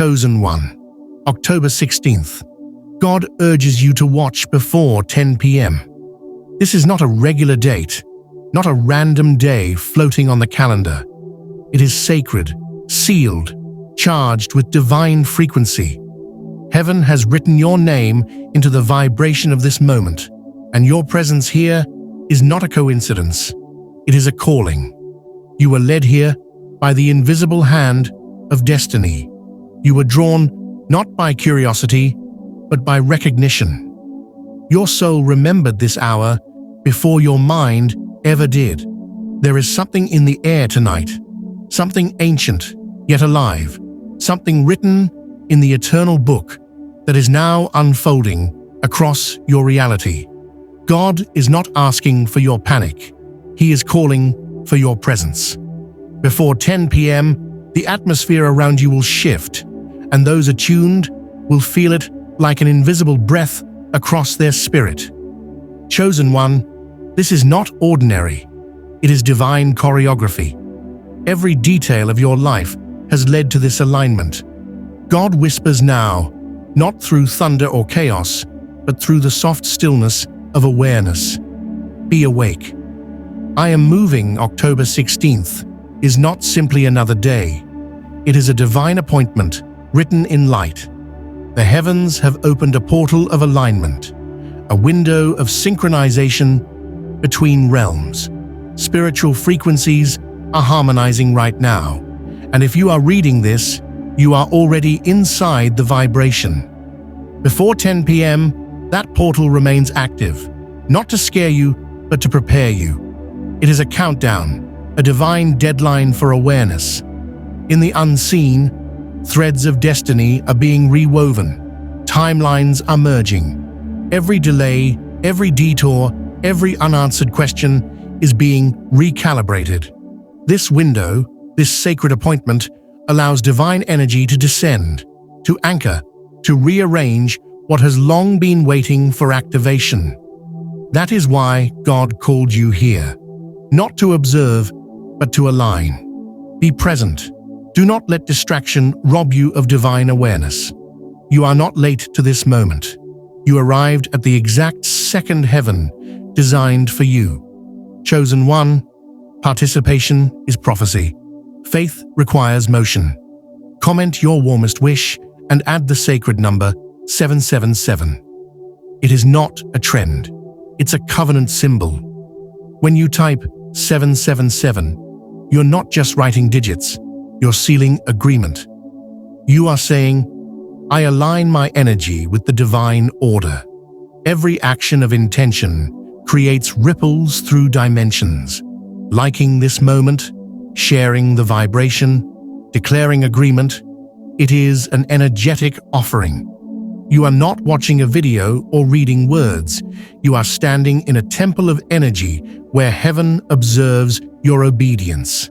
Chosen one, October 16th. God urges you to watch before 10 p.m. This is not a regular date, not a random day floating on the calendar. It is sacred, sealed, charged with divine frequency. Heaven has written your name into the vibration of this moment, and your presence here is not a coincidence. It is a calling. You were led here by the invisible hand of destiny. You were drawn not by curiosity, but by recognition. Your soul remembered this hour before your mind ever did. There is something in the air tonight, something ancient yet alive, something written in the eternal book that is now unfolding across your reality. God is not asking for your panic. He is calling for your presence. Before 10 p.m., the atmosphere around you will shift, and those attuned will feel it like an invisible breath across their spirit. Chosen one, this is not ordinary. It is divine choreography. Every detail of your life has led to this alignment. God whispers now, not through thunder or chaos, but through the soft stillness of awareness. Be awake. I am moving. October 16th is not simply another day. It is a divine appointment written in light. The heavens have opened a portal of alignment, a window of synchronization between realms. Spiritual frequencies are harmonizing right now, and if you are reading this, you are already inside the vibration. Before 10 p.m., that portal remains active, not to scare you, but to prepare you. It is a countdown, a divine deadline for awareness. In the unseen, threads of destiny are being rewoven. Timelines are merging. Every delay, every detour, every unanswered question is being recalibrated. This window, this sacred appointment, allows divine energy to descend, to anchor, to rearrange what has long been waiting for activation. That is why God called you here, not to observe, but to align. Be present. Do not let distraction rob you of divine awareness. You are not late to this moment. You arrived at the exact second heaven designed for you. Chosen one, participation is prophecy. Faith requires motion. Comment your warmest wish and add the sacred number 777. It is not a trend. It's a covenant symbol. When you type 777, you're not just writing digits. You're sealing agreement. You are saying, I align my energy with the divine order. Every action of intention creates ripples through dimensions. Liking this moment, sharing the vibration, declaring agreement, it is an energetic offering. You are not watching a video or reading words. You are standing in a temple of energy where heaven observes your obedience.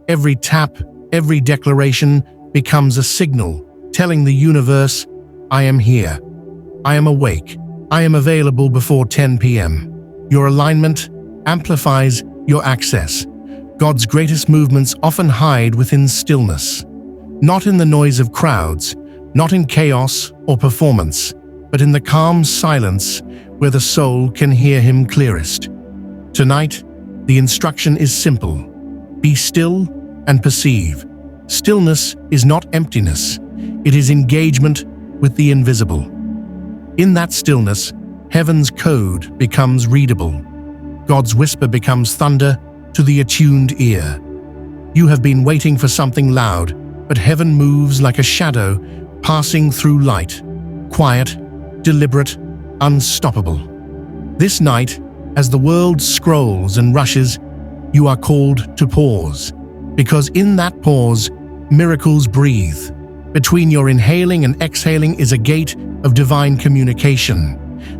Every tap, every declaration becomes a signal telling the universe, I am here. I am awake. I am available before 10 p.m. Your alignment amplifies your access. God's greatest movements often hide within stillness, not in the noise of crowds, not in chaos or performance, but in the calm silence where the soul can hear him clearest. Tonight, the instruction is simple. Be still and perceive. Stillness is not emptiness. It is engagement with the invisible. In that stillness, heaven's code becomes readable. God's whisper becomes thunder to the attuned ear. You have been waiting for something loud, but heaven moves like a shadow passing through light, quiet, deliberate, unstoppable. This night, as the world scrolls and rushes, you are called to pause, because in that pause, miracles breathe. Between your inhaling and exhaling is a gate of divine communication.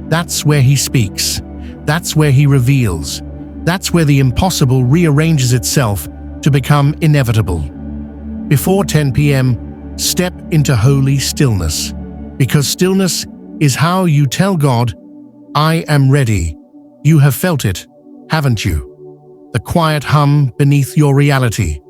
That's where he speaks. That's where he reveals. That's where the impossible rearranges itself to become inevitable. Before 10 p.m., step into holy stillness, because stillness is how you tell God, I am ready. You have felt it, haven't you? The quiet hum beneath your reality,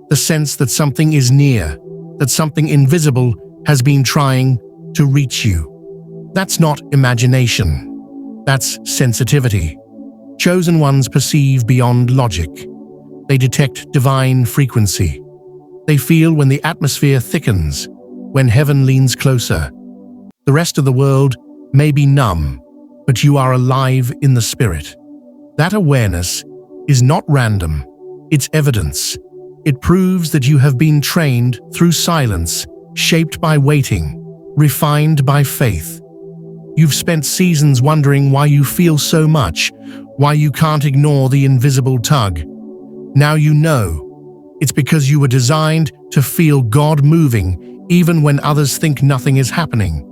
the sense that something is near, that something invisible has been trying to reach you. That's not imagination. That's sensitivity. Chosen ones perceive beyond logic. They detect divine frequency. They feel when the atmosphere thickens, when heaven leans closer. The rest of the world may be numb, but you are alive in the spirit. That awareness is not random. It's evidence. It proves that you have been trained through silence, shaped by waiting, refined by faith. You've spent seasons wondering why you feel so much, why you can't ignore the invisible tug. Now you know. It's because you were designed to feel God moving even when others think nothing is happening.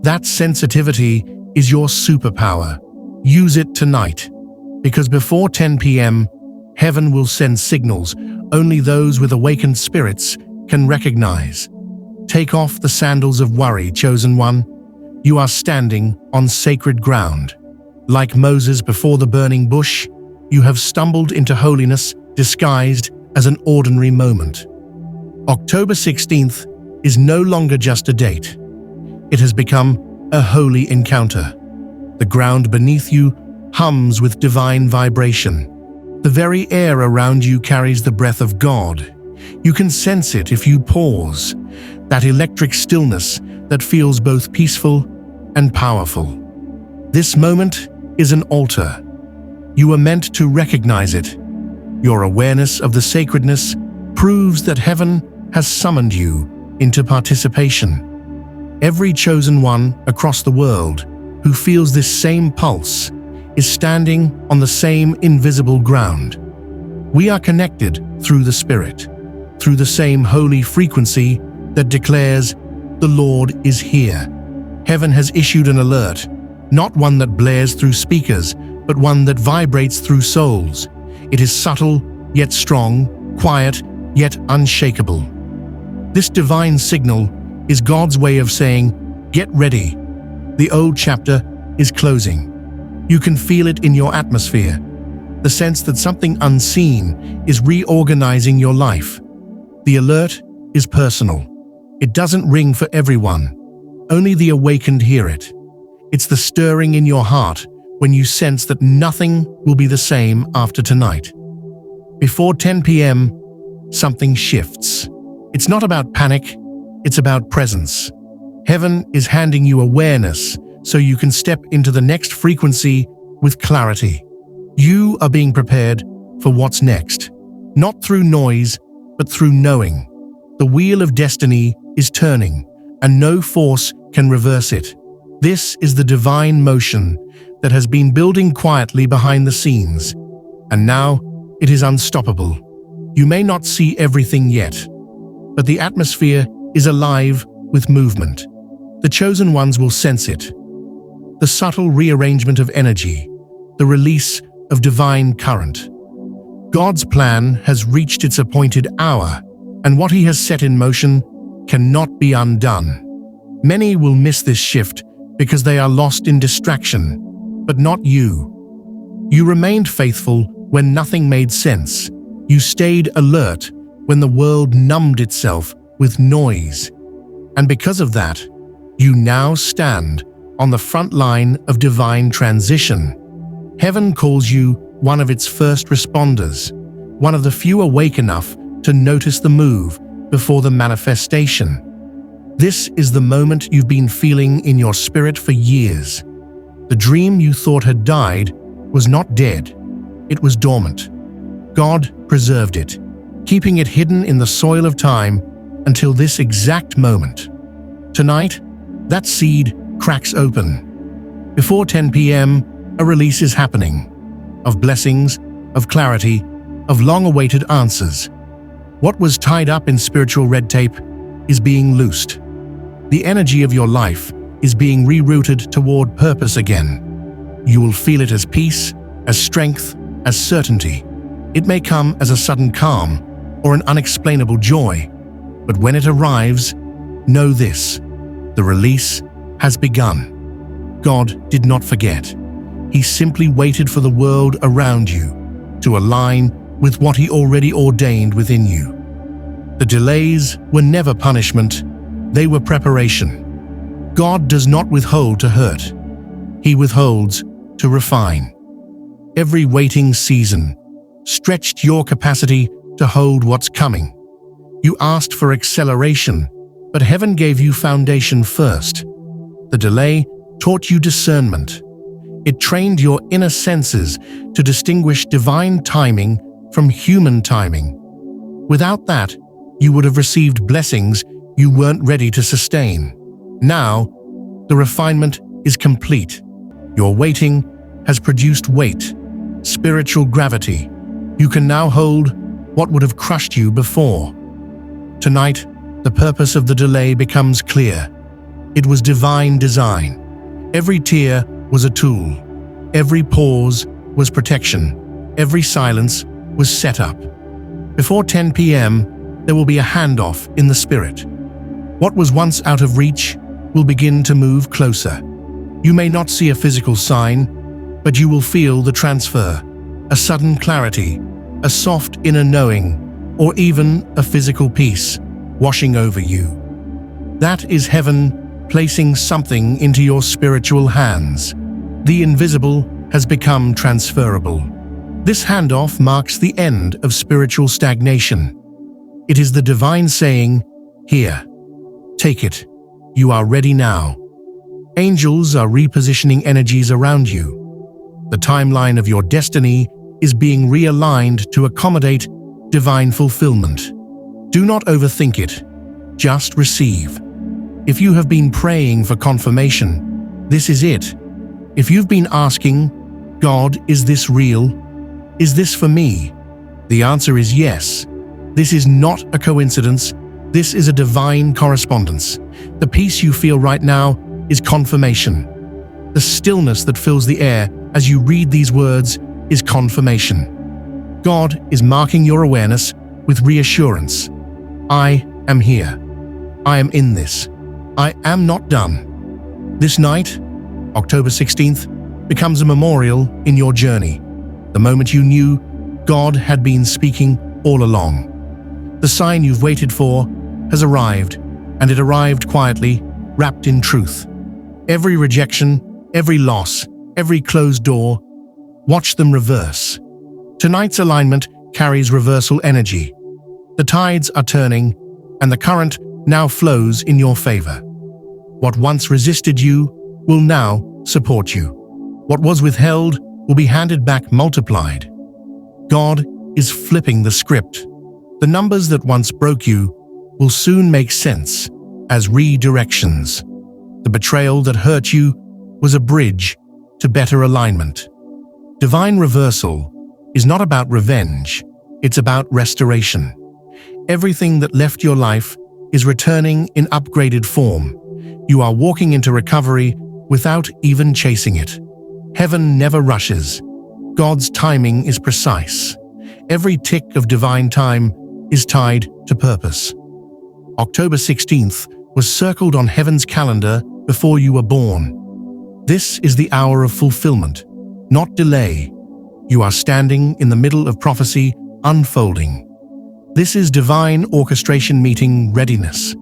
That sensitivity is your superpower. Use it tonight, because before 10 p.m., heaven will send signals only those with awakened spirits can recognize. Take off the sandals of worry, chosen one. You are standing on sacred ground. Like Moses before the burning bush, you have stumbled into holiness disguised as an ordinary moment. October 16th is no longer just a date. It has become a holy encounter. The ground beneath you hums with divine vibration. The very air around you carries the breath of God. You can sense it if you pause, that electric stillness that feels both peaceful and powerful. This moment is an altar. You are meant to recognize it. Your awareness of the sacredness proves that heaven has summoned you into participation. Every chosen one across the world who feels this same pulse is standing on the same invisible ground. We are connected through the Spirit, through the same holy frequency that declares, "The Lord is here." Heaven has issued an alert, not one that blares through speakers, but one that vibrates through souls. It is subtle, yet strong, quiet, yet unshakable. This divine signal is God's way of saying, "Get ready." The old chapter is closing. You can feel it in your atmosphere, the sense that something unseen is reorganizing your life. The alert is personal. It doesn't ring for everyone. Only the awakened hear it. It's the stirring in your heart when you sense that nothing will be the same after tonight. Before 10 p.m., something shifts. It's not about panic, it's about presence. Heaven is handing you awareness so you can step into the next frequency with clarity. You are being prepared for what's next, not through noise, but through knowing. The wheel of destiny is turning, and no force can reverse it. This is the divine motion that has been building quietly behind the scenes, and now it is unstoppable. You may not see everything yet, but the atmosphere is alive with movement. The chosen ones will sense it. The subtle rearrangement of energy, the release of divine current. God's plan has reached its appointed hour, and what He has set in motion cannot be undone. Many will miss this shift because they are lost in distraction, but not you. You remained faithful when nothing made sense. You stayed alert when the world numbed itself with noise. And because of that, you now stand on the front line of divine transition. Heaven calls you one of its first responders, one of the few awake enough to notice the move before the manifestation. This is the moment you've been feeling in your spirit for years. The dream you thought had died was not dead. It was dormant. God preserved it, keeping it hidden in the soil of time until this exact moment. Tonight, that seed cracks open. Before 10 p.m., a release is happening, of blessings, of clarity, of long-awaited answers. What was tied up in spiritual red tape is being loosed. The energy of your life is being rerouted toward purpose again. You will feel it as peace, as strength, as certainty. It may come as a sudden calm or an unexplainable joy, but when it arrives, know this: the release has begun. God did not forget. He simply waited for the world around you to align with what He already ordained within you. The delays were never punishment, They were preparation. God does not withhold to hurt. He withholds to refine. Every waiting season stretched your capacity to hold what's coming. You asked for acceleration, but heaven gave you foundation first. The delay taught you discernment. It trained your inner senses to distinguish divine timing from human timing. Without that, you would have received blessings you weren't ready to sustain. Now, the refinement is complete. Your waiting has produced weight, spiritual gravity. You can now hold what would have crushed you before. Tonight, the purpose of the delay becomes clear. It was divine design. Every tear was a tool. Every pause was protection. Every silence was set up. Before 10 p.m., there will be a handoff in the spirit. What was once out of reach will begin to move closer. You may not see a physical sign, but you will feel the transfer, a sudden clarity, a soft inner knowing, or even a physical peace washing over you. That is heaven placing something into your spiritual hands. The invisible has become transferable. This handoff marks the end of spiritual stagnation. It is the divine saying, "Here, take it. You are ready now." Angels are repositioning energies around you. The timeline of your destiny is being realigned to accommodate divine fulfillment. Do not overthink it. Just receive. If you have been praying for confirmation, this is it. If you've been asking, "God, is this real? Is this for me?" The answer is yes. This is not a coincidence. This is a divine correspondence. The peace you feel right now is confirmation. The stillness that fills the air as you read these words is confirmation. God is marking your awareness with reassurance. I am here. I am in this. I am not done. This night, October 16th, becomes a memorial in your journey. The moment you knew God had been speaking all along. The sign you've waited for has arrived, and it arrived quietly, wrapped in truth. Every rejection, every loss, every closed door, watch them reverse. Tonight's alignment carries reversal energy. The tides are turning, and the current now flows in your favor. What once resisted you will now support you. What was withheld will be handed back multiplied. God is flipping the script. The numbers that once broke you will soon make sense as redirections. The betrayal that hurt you was a bridge to better alignment. Divine reversal is not about revenge, it's about restoration. Everything that left your life is returning in upgraded form. You are walking into recovery without even chasing it. Heaven never rushes. God's timing is precise. Every tick of divine time is tied to purpose. October 16th was circled on heaven's calendar before you were born. This is the hour of fulfillment, not delay. You are standing in the middle of prophecy unfolding. This is divine orchestration meeting readiness.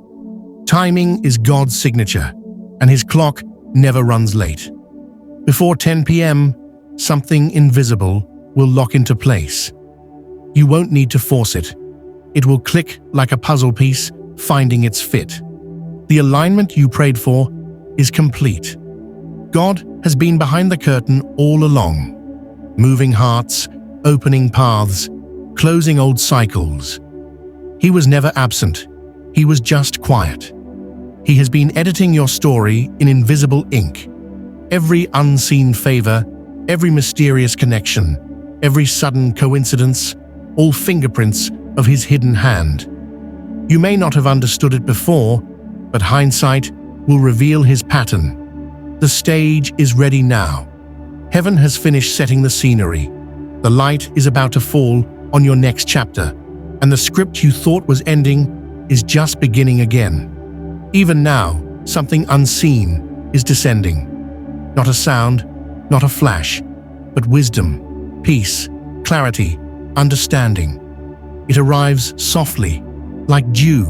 Timing is God's signature, and his clock never runs late. Before 10 p.m., something invisible will lock into place. You won't need to force it. It will click like a puzzle piece, finding its fit. The alignment you prayed for is complete. God has been behind the curtain all along, moving hearts, opening paths, closing old cycles. He was never absent. He was just quiet. He has been editing your story in invisible ink. Every unseen favor, every mysterious connection, every sudden coincidence, all fingerprints of his hidden hand. You may not have understood it before, but hindsight will reveal his pattern. The stage is ready now. Heaven has finished setting the scenery. The light is about to fall on your next chapter, and the script you thought was ending is just beginning again. Even now, something unseen is descending. Not a sound, not a flash, but wisdom, peace, clarity, understanding. It arrives softly, like dew.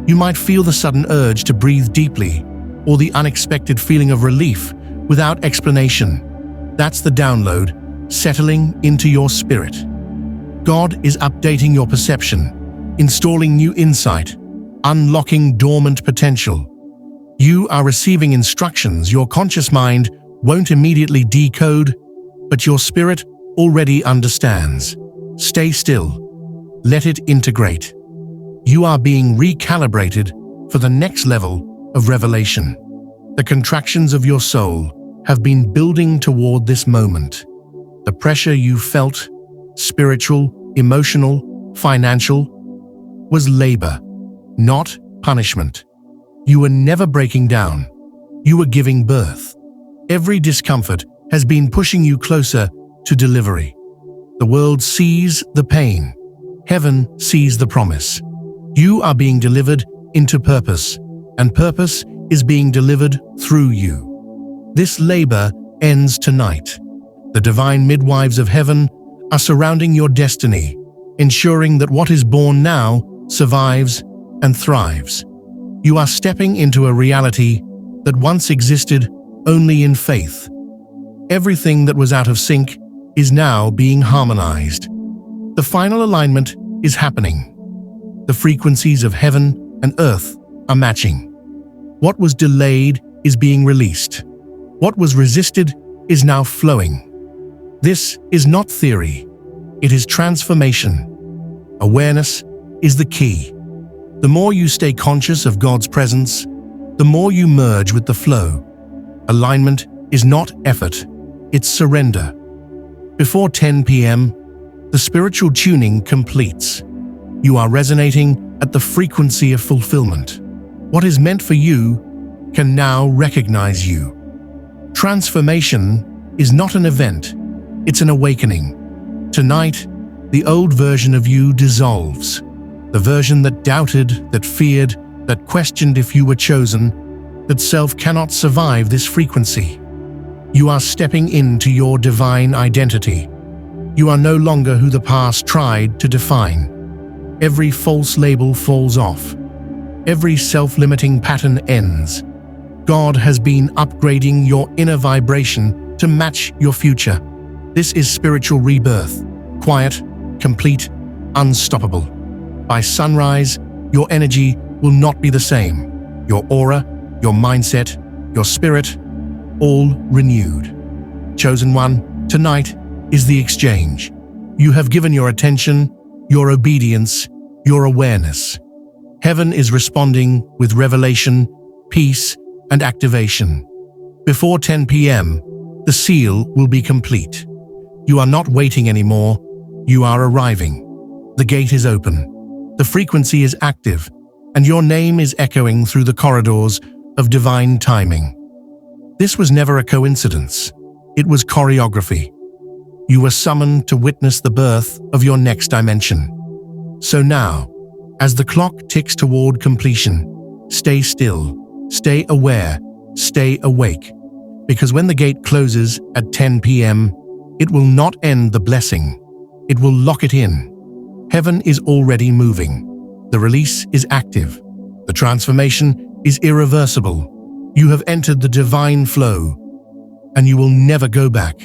You might feel the sudden urge to breathe deeply, or the unexpected feeling of relief without explanation. That's the download settling into your spirit. God is updating your perception, installing new insight, unlocking dormant potential. You are receiving instructions your conscious mind won't immediately decode, but your spirit already understands. Stay still. Let it integrate. You are being recalibrated for the next level of revelation. The contractions of your soul have been building toward this moment. The pressure you felt, spiritual, emotional, financial, was labor, not punishment. You were never breaking down. You were giving birth. Every discomfort has been pushing you closer to delivery. The world sees the pain. Heaven sees the promise. You are being delivered into purpose, and purpose is being delivered through you. This labor ends tonight. The divine midwives of heaven are surrounding your destiny, ensuring that what is born now survives and thrives. You are stepping into a reality that once existed only in faith. Everything that was out of sync is now being harmonized. The final alignment is happening. The frequencies of heaven and earth are matching. What was delayed is being released. What was resisted is now flowing. This is not theory. It is transformation. Awareness is the key. The more you stay conscious of God's presence, the more you merge with the flow. Alignment is not effort, it's surrender. Before 10 p.m., the spiritual tuning completes. You are resonating at the frequency of fulfillment. What is meant for you can now recognize you. Transformation is not an event, it's an awakening. Tonight, the old version of you dissolves. The version that doubted, that feared, that questioned if you were chosen, that self cannot survive this frequency. You are stepping into your divine identity. You are no longer who the past tried to define. Every false label falls off. Every self-limiting pattern ends. God has been upgrading your inner vibration to match your future. This is spiritual rebirth, quiet, complete, unstoppable. By sunrise, your energy will not be the same. Your aura, your mindset, your spirit, all renewed. Chosen one, tonight is the exchange. You have given your attention, your obedience, your awareness. Heaven is responding with revelation, peace, and activation. Before 10 p.m., the seal will be complete. You are not waiting anymore. You are arriving. The gate is open. The frequency is active, and your name is echoing through the corridors of divine timing. This was never a coincidence. It was choreography. You were summoned to witness the birth of your next dimension. So now, as the clock ticks toward completion, stay still, stay aware, stay awake. Because when the gate closes at 10 p.m., it will not end the blessing. It will lock it in. Heaven is already moving. The release is active. The transformation is irreversible. You have entered the divine flow, and you will never go back.